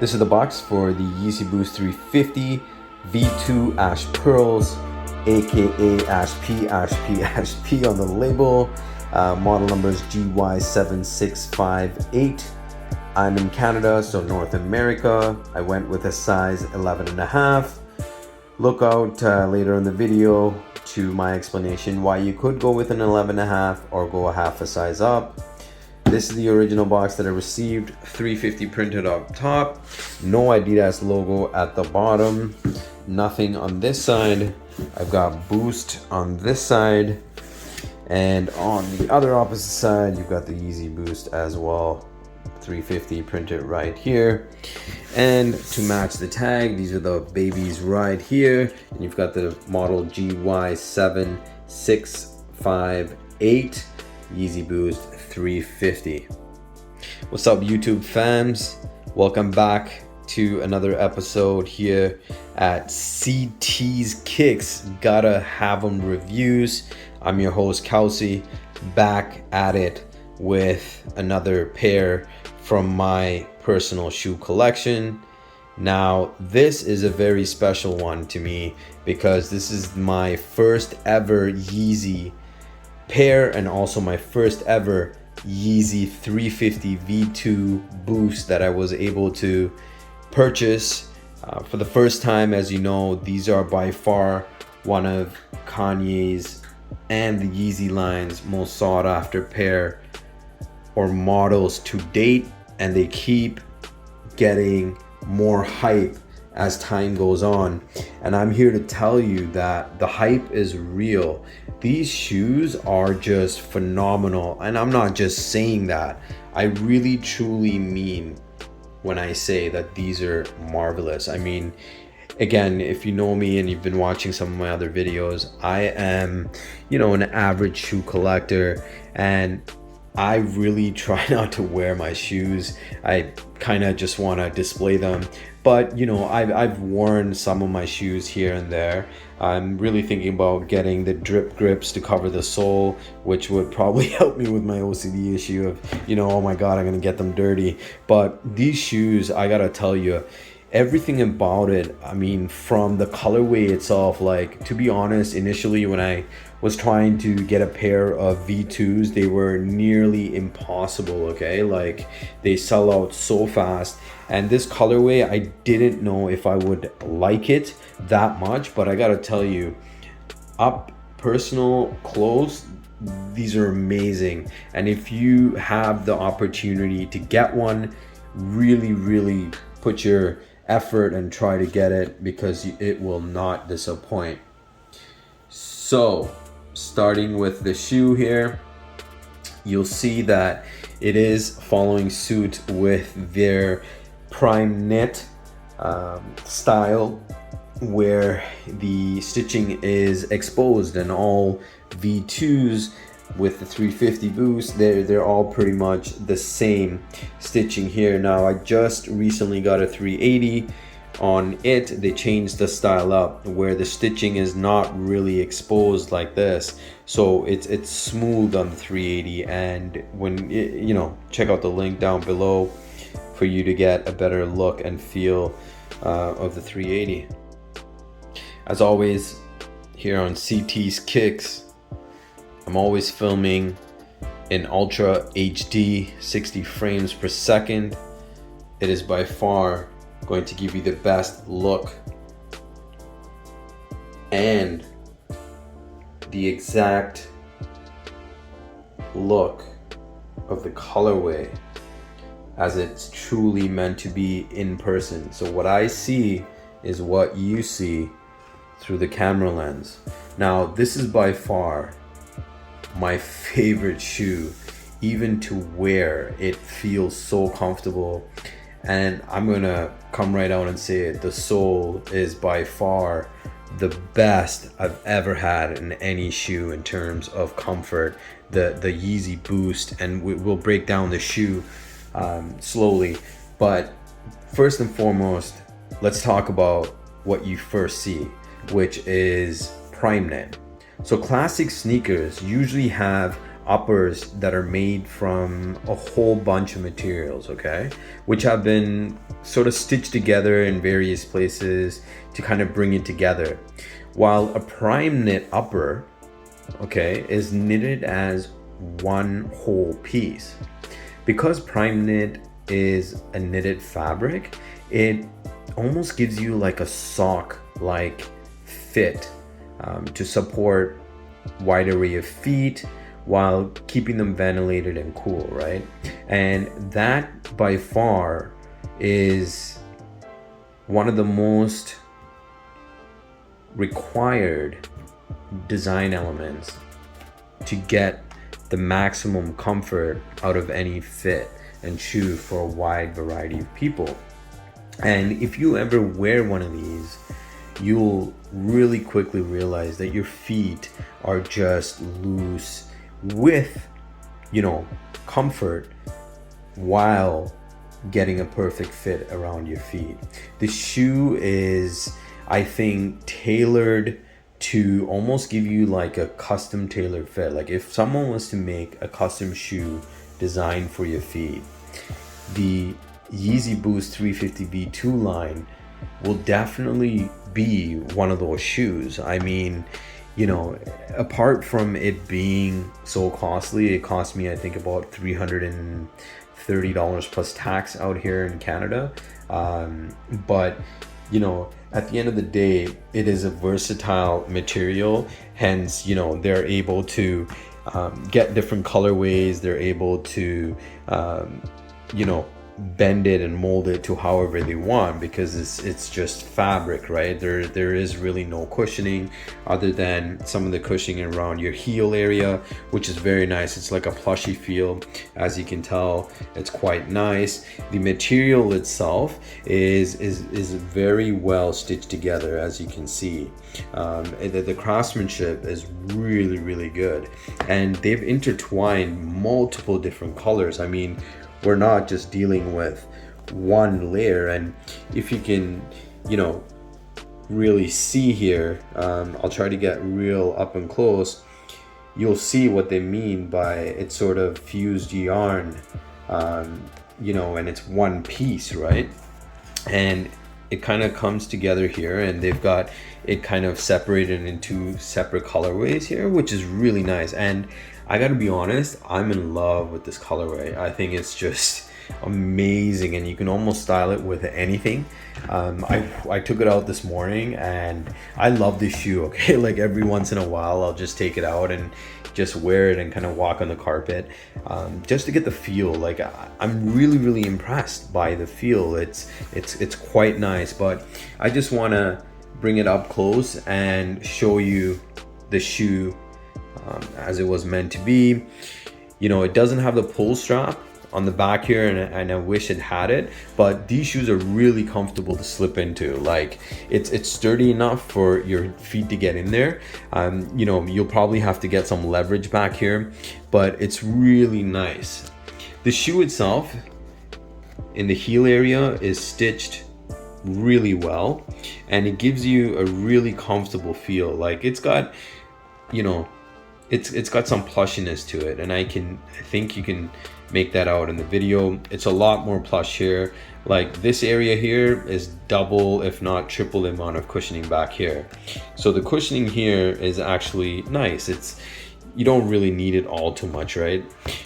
This is the box for the Yeezy Boost 350 V2 Ash Pearls, aka Ash P on the label. Model number is GY7658. I'm in Canada, so North America. I went with a size 11.5. Look out later in the video to my explanation why you could go with an 11.5 or go a half a size up. This is the original box that I received, 350 printed up top, no Adidas logo at the bottom, nothing on this side. I've got Boost on this side, and on the other opposite side you've got the Yeezy Boost as well, 350 printed right here. And to match the tag, these are the babies right here, and you've got the model GY7658 Yeezy Boost 350. What's up, YouTube fams? Welcome back to another episode here at CT's Kicks Gotta Have 'em Reviews. I'm your host Kelsey, back at it with another pair from my personal shoe collection. Now, this is a very special one to me because this is my first ever Yeezy pair and also my first ever Yeezy 350 V2 Boost that I was able to purchase for the first time. As you know, these are by far one of Kanye's and the Yeezy line's most sought after pair or models to date, and they keep getting more hype as time goes on, and I'm here to tell you that the hype is real. These shoes are just phenomenal, and I'm not just saying that. I really truly mean when I say that these are marvelous. I mean, again, if you know me and you've been watching some of my other videos, I am, an average shoe collector, and I really try not to wear my shoes. I kind of just want to display them. But, I've worn some of my shoes here and there. I'm really thinking about getting the drip grips to cover the sole, which would probably help me with my OCD issue of, oh my God, I'm going to get them dirty. But these shoes, I got to tell you, everything about it, I mean, from the colorway itself, like, to be honest, initially when I was trying to get a pair of V2s, they were nearly impossible, okay? Like, they sell out so fast. And this colorway, I didn't know if I would like it that much, but I gotta tell you, up personal close, these are amazing. And if you have the opportunity to get one, really put your effort and try to get it, because it will not disappoint. So, starting with the shoe here, you'll see that it is following suit with their Primeknit style, where the stitching is exposed, and all V2s with the 350 Boost, they're all pretty much the same stitching here. Now, I just recently got a 380 on it. They changed the style up where the stitching is not really exposed like this, so it's smooth on the 380. And when check out the link down below for you to get a better look and feel of the 380. As always, here on CT's Kicks, I'm always filming in Ultra HD 60 frames per second. It is by far going to give you the best look and the exact look of the colorway as it's truly meant to be in person. So what I see is what you see through the camera lens. Now, this is by far my favorite shoe. Even to wear, it feels so comfortable. And I'm gonna come right out and say it, the sole is by far the best I've ever had in any shoe in terms of comfort. The Yeezy Boost, and we'll break down the shoe slowly. But first and foremost, let's talk about what you first see, which is Primeknit. So classic sneakers usually have uppers that are made from a whole bunch of materials, okay, which have been sort of stitched together in various places to kind of bring it together. While a Primeknit upper, okay, is knitted as one whole piece. Because Primeknit is a knitted fabric, it almost gives you like a sock-like fit to support wide array of feet while keeping them ventilated and cool, right? And that by far is one of the most required design elements to get the maximum comfort out of any fit and shoe for a wide variety of people. And if you ever wear one of these, you'll really quickly realize that your feet are just loose with, you know, comfort while getting a perfect fit around your feet. The shoe is, I think, tailored to almost give you like a custom tailored fit. Like if someone was to make a custom shoe designed for your feet, the Yeezy Boost 350 V2 line will definitely be one of those shoes. I mean, you know, apart from it being so costly, it cost me, I think, about $330 plus tax out here in Canada. But, you know, at the end of the day, it is a versatile material. Hence, you know, they're able to get different colorways. They're able to, you know, bend it and mold it to however they want, because it's just fabric, right? There is really no cushioning other than some of the cushioning around your heel area, which is very nice. It's like a plushy feel, as you can tell. It's quite nice. The material itself is very well stitched together, as you can see. The craftsmanship is really good, and they've intertwined multiple different colors. I mean, we're not just dealing with one layer. And if you can, you know, really see here, I'll try to get real up and close. You'll see what they mean by it's sort of fused yarn, you know, and it's one piece, right? And it kind of comes together here, and they've got it kind of separated into separate colorways here, which is really nice. And I gotta be honest, I'm in love with this colorway. I think it's just amazing, and you can almost style it with anything. I took it out this morning, and I love this shoe, okay? Like every once in a while, I'll just take it out and just wear it and kind of walk on the carpet, just to get the feel. Like I'm really impressed by the feel. It's quite nice, but I just wanna bring it up close and show you the shoe as it was meant to be. You know, it doesn't have the pull strap on the back here, and I wish it had it, but these shoes are really comfortable to slip into. Like it's sturdy enough for your feet to get in there. You know, you'll probably have to get some leverage back here, but it's really nice. The shoe itself in the heel area is stitched really well, and it gives you a really comfortable feel. Like it's got, you know, it's got some plushiness to it, and I think you can make that out in the video. It's a lot more plush here. Like this area here is double if not triple the amount of cushioning back here. So the cushioning here is actually nice. You don't really need it all too much, right?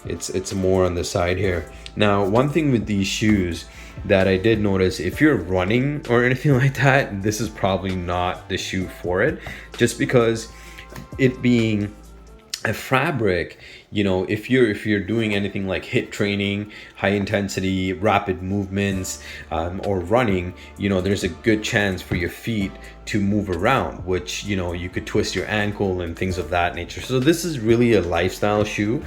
It's more on the side here. Now, one thing with these shoes that I did notice, if you're running or anything like that, this is probably not the shoe for it, just because it being a fabric, you know, if you're doing anything like HIIT training, high intensity, rapid movements, or running, you know, there's a good chance for your feet to move around, which, you know, you could twist your ankle and things of that nature. So this is really a lifestyle shoe,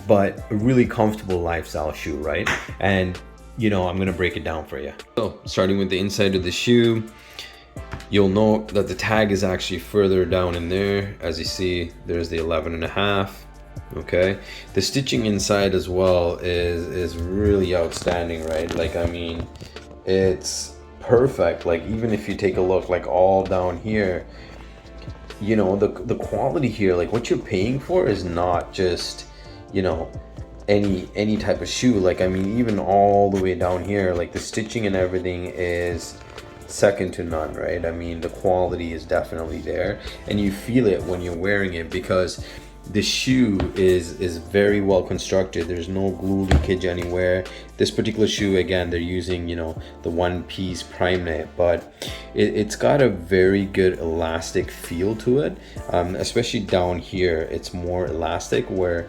but a really comfortable lifestyle shoe, right? And, you know, I'm gonna break it down for you. So starting with the inside of the shoe, you'll note that the tag is actually further down in there. As you see, there's the 11.5. Okay, the stitching inside as well is really outstanding, right? Like, I mean, it's perfect. Like, even if you take a look, like all down here, you know, the quality here, like what you're paying for is not just, you know, any type of shoe. Like, I mean, even all the way down here, like the stitching and everything is second to none, right? I mean, the quality is definitely there, and you feel it when you're wearing it because the shoe is very well constructed. There's no glue leakage anywhere. This particular shoe, again, they're using, you know, the one piece Primeknit, but it's got a very good elastic feel to it, especially down here. It's more elastic, where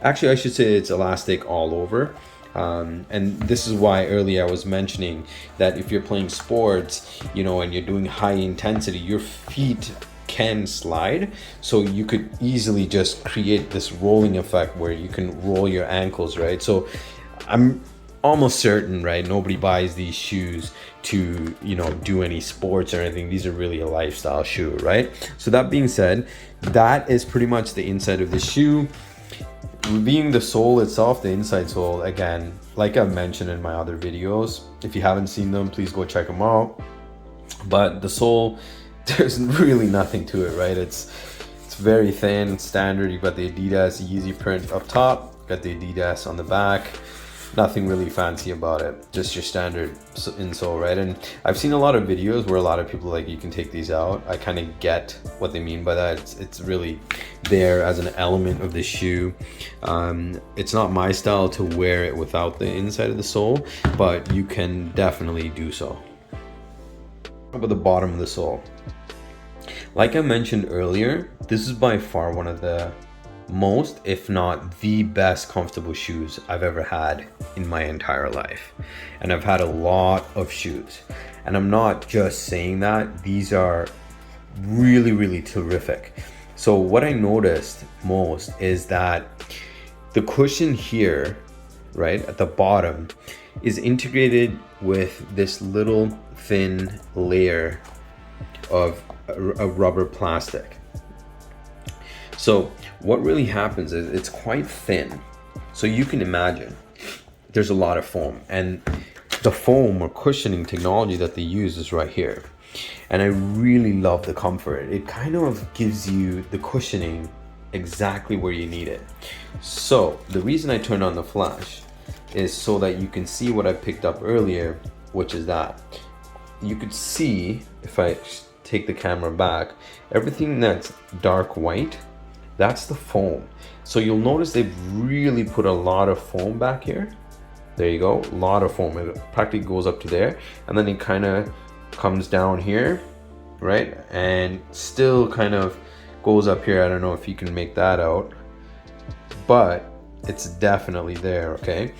actually I should say it's elastic all over. And this is why earlier I was mentioning that if you're playing sports, you know, and you're doing high intensity, your feet can slide, so you could easily just create this rolling effect where you can roll your ankles, right? So I'm almost certain, right, nobody buys these shoes to, you know, do any sports or anything. These are really a lifestyle shoe, right? So that being said, that is pretty much the inside of the shoe. Being the sole itself, the inside sole, again, like I've mentioned in my other videos, if you haven't seen them, please go check them out. But the sole, there's really nothing to it, right? It's very thin, standard. You've got the Adidas Yeezy print up top, got the Adidas on the back. Nothing really fancy about it, just your standard insole, right? And I've seen a lot of videos where a lot of people like, you can take these out. I kind of get what they mean by that. It's really there as an element of the shoe. It's not my style to wear it without the inside of the sole, but you can definitely do so. How about the bottom of the sole? Like I mentioned earlier, this is by far one of the most, if not the best, comfortable shoes I've ever had in my entire life. And I've had a lot of shoes, and I'm not just saying that. These are really, really terrific. So what I noticed most is that the cushion here, right at the bottom, is integrated with this little thin layer of a rubber plastic. So what really happens is it's quite thin. So you can imagine there's a lot of foam, and the foam or cushioning technology that they use is right here. And I really love the comfort. It kind of gives you the cushioning exactly where you need it. So the reason I turned on the flash is so that you can see what I picked up earlier, which is that you could see, if I take the camera back, everything that's dark white, that's the foam. So you'll notice they've really put a lot of foam back here. There you go, a lot of foam. It practically goes up to there, and then it kind of comes down here, right? And still kind of goes up here. I don't know if you can make that out, but it's definitely there, okay?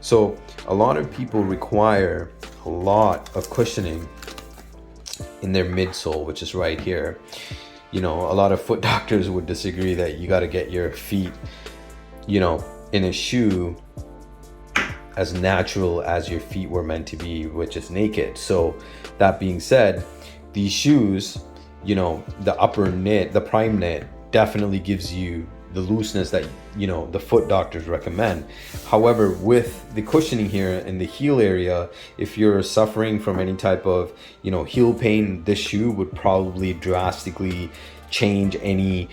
So a lot of people require a lot of cushioning in their midsole, which is right here. You know, a lot of foot doctors would disagree that you got to get your feet, you know, in a shoe as natural as your feet were meant to be, which is naked. So that being said, these shoes, you know, the upper knit, the Primeknit, definitely gives you the looseness that, you know, the foot doctors recommend. However, with the cushioning here in the heel area, if you're suffering from any type of, you know, heel pain, this shoe would probably drastically change any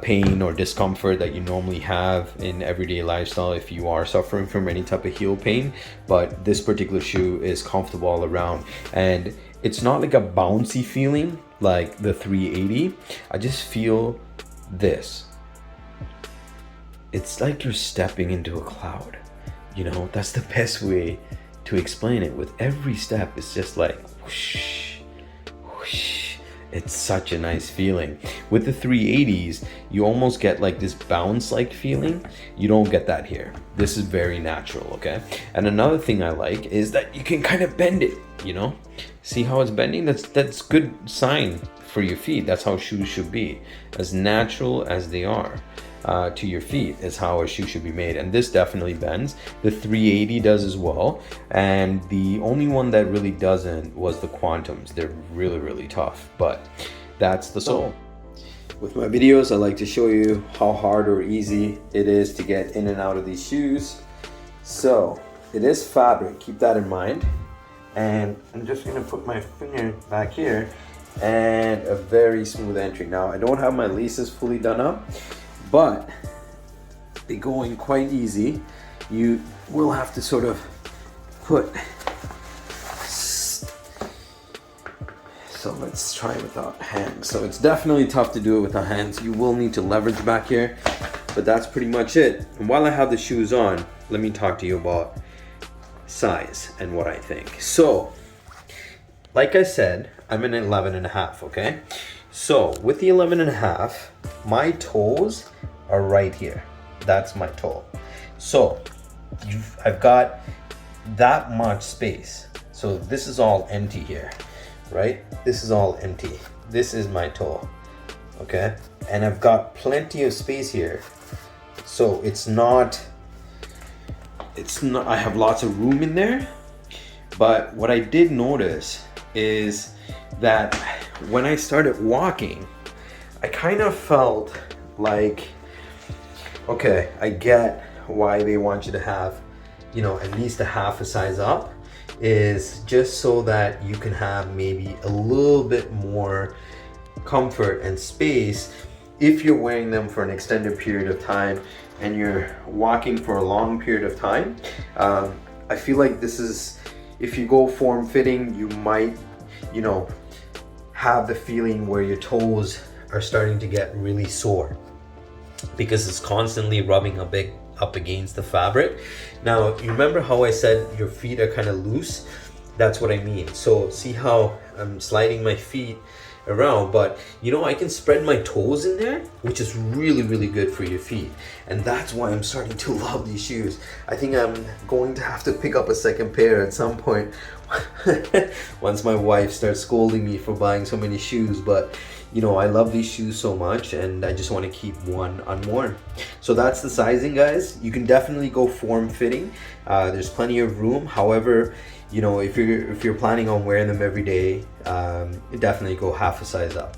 pain or discomfort that you normally have in everyday lifestyle if you are suffering from any type of heel pain. But this particular shoe is comfortable all around, and it's not like a bouncy feeling like the 380. I just feel this. It's like you're stepping into a cloud. You know, that's the best way to explain it. With every step, it's just like whoosh, whoosh. It's such a nice feeling. With the 380s, you almost get like this bounce-like feeling. You don't get that here. This is very natural, okay? And another thing I like is that you can kind of bend it, you know? See how it's bending? That's good sign for your feet. That's how shoes should be. As natural as they are to your feet is how a shoe should be made. And this definitely bends. The 380 does as well. And the only one that really doesn't was the Quantums. They're really, really tough, but that's the sole. With my videos, I like to show you how hard or easy it is to get in and out of these shoes. So it is fabric, keep that in mind. And I'm just gonna put my finger back here, and a very smooth entry. Now I don't have my laces fully done up, but they go in quite easy. You will have to sort of put, so let's try it without hands. So it's definitely tough to do it without hands. You will need to leverage back here, but that's pretty much it. And while I have the shoes on, let me talk to you about size and what I think. So, like I said, I'm an 11.5, okay? So with the 11.5, my toes are right here. That's my toe. So I've got that much space. So this is all empty here, right? This is all empty. This is my toe, okay? And I've got plenty of space here. So it's not, I have lots of room in there. But what I did notice is that when I started walking, I kind of felt like, okay, I get why they want you to have, you know, at least a half a size up, is just so that you can have maybe a little bit more comfort and space if you're wearing them for an extended period of time and you're walking for a long period of time. I feel like this is, if you go form fitting, you might, you know, have the feeling where your toes are starting to get really sore because it's constantly rubbing up against the fabric. Now, you remember how I said your feet are kind of loose? That's what I mean. So see how I'm sliding my feet around, but you know, I can spread my toes in there, which is really, really good for your feet. And that's why I'm starting to love these shoes. I think I'm going to have to pick up a second pair at some point once my wife starts scolding me for buying so many shoes. But you know, I love these shoes so much and I just want to keep one unworn. So that's the sizing, guys. You can definitely go form fitting. There's plenty of room. However, you know, if you're planning on wearing them every day, definitely go half a size up.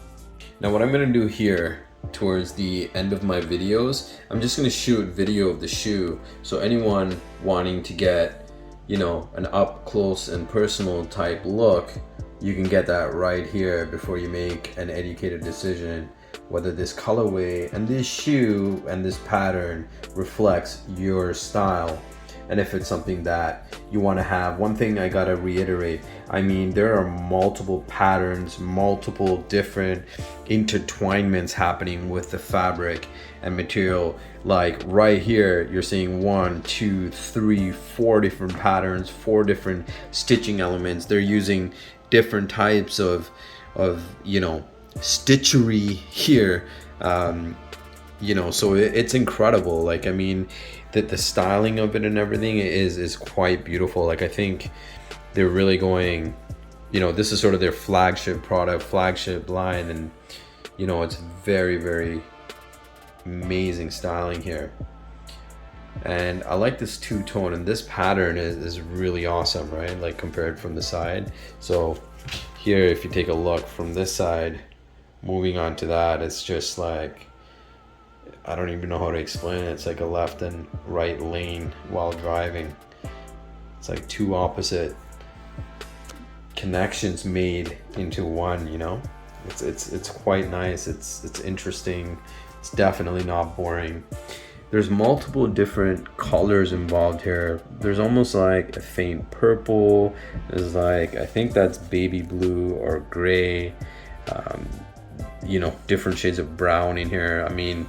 Now what I'm gonna do here towards the end of my videos, I'm just gonna shoot video of the shoe. So anyone wanting to get, you know, an up close and personal type look, you can get that right here before you make an educated decision whether this colorway and this shoe and this pattern reflects your style. And if it's something that you want to have. One thing I gotta reiterate, I mean, there are multiple patterns, multiple different intertwinements happening with the fabric and material. Like right here, you're seeing 1, 2, 3, 4 different patterns, 4 different stitching elements. They're using different types of you know, stitchery here. You know, so it's incredible. Like, I mean, that the styling of it and everything is quite beautiful. Like, I think they're really going, you know, this is sort of their flagship product, flagship line, and you know, it's very, very amazing styling here. And I like this two-tone, and this pattern is really awesome, right? Like compared from the side. So here, if you take a look from this side, moving on to that, it's just like, I don't even know how to explain it. It's like a left and right lane while driving. It's like two opposite connections made into one, you know? It's quite nice. It's interesting. It's definitely not boring. There's multiple different colors involved here. There's almost like a faint purple. There's like, I think that's baby blue or gray. You know, different shades of brown in here. I mean,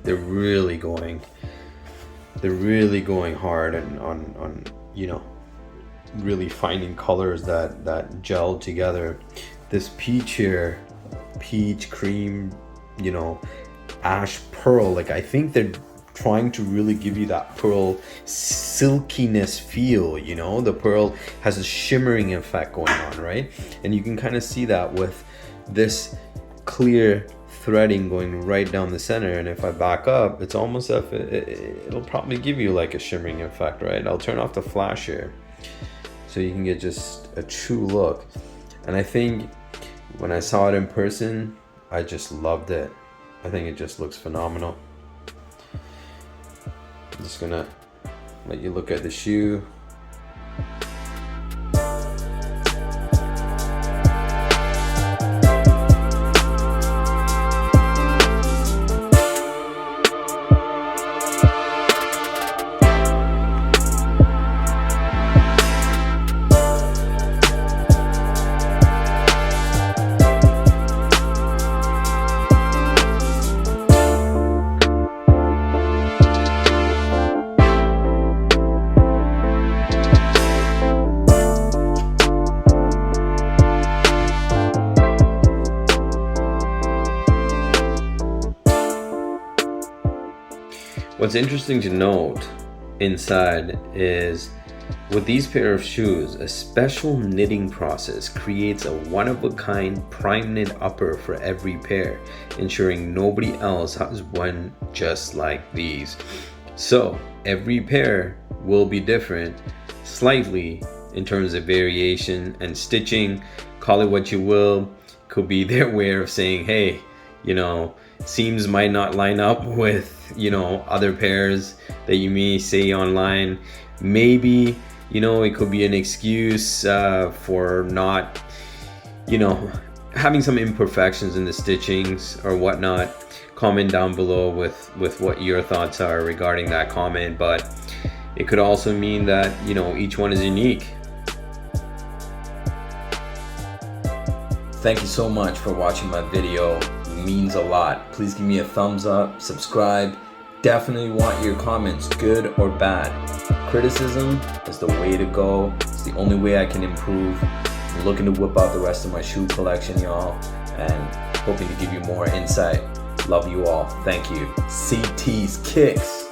they're really going hard and on you know, really finding colors that gel together. This peach here, peach cream, you know, ash pearl, like I think they're trying to really give you that pearl silkiness feel, you know. The pearl has a shimmering effect going on, right? And you can kind of see that with this clear threading going right down the center. And if I back up, it's almost as if it'll probably give you like a shimmering effect, right? I'll turn off the flash here so you can get just a true look. And I think when I saw it in person, I just loved it. I think it just looks phenomenal. I'm just gonna let you look at the shoe. What's interesting to note inside is with these pair of shoes, a special knitting process creates a one-of-a-kind Primeknit upper for every pair, ensuring nobody else has one just like these. So every pair will be different slightly in terms of variation and stitching. Call it what you will. Could be their way of saying, hey, you know, seams might not line up with, you know, other pairs that you may say online. Maybe, you know, it could be an excuse for not, you know, having some imperfections in the stitchings or whatnot. Comment down below with what your thoughts are regarding that comment. But it could also mean that, you know, each one is unique. Thank you so much for watching my video. It means a lot. Please give me a thumbs up, subscribe. Definitely want your comments, good or bad. Criticism is the way to go. It's the only way I can improve. I'm looking to whip out the rest of my shoe collection, y'all, and hoping to give you more insight. Love you all. Thank you. CT's Kicks.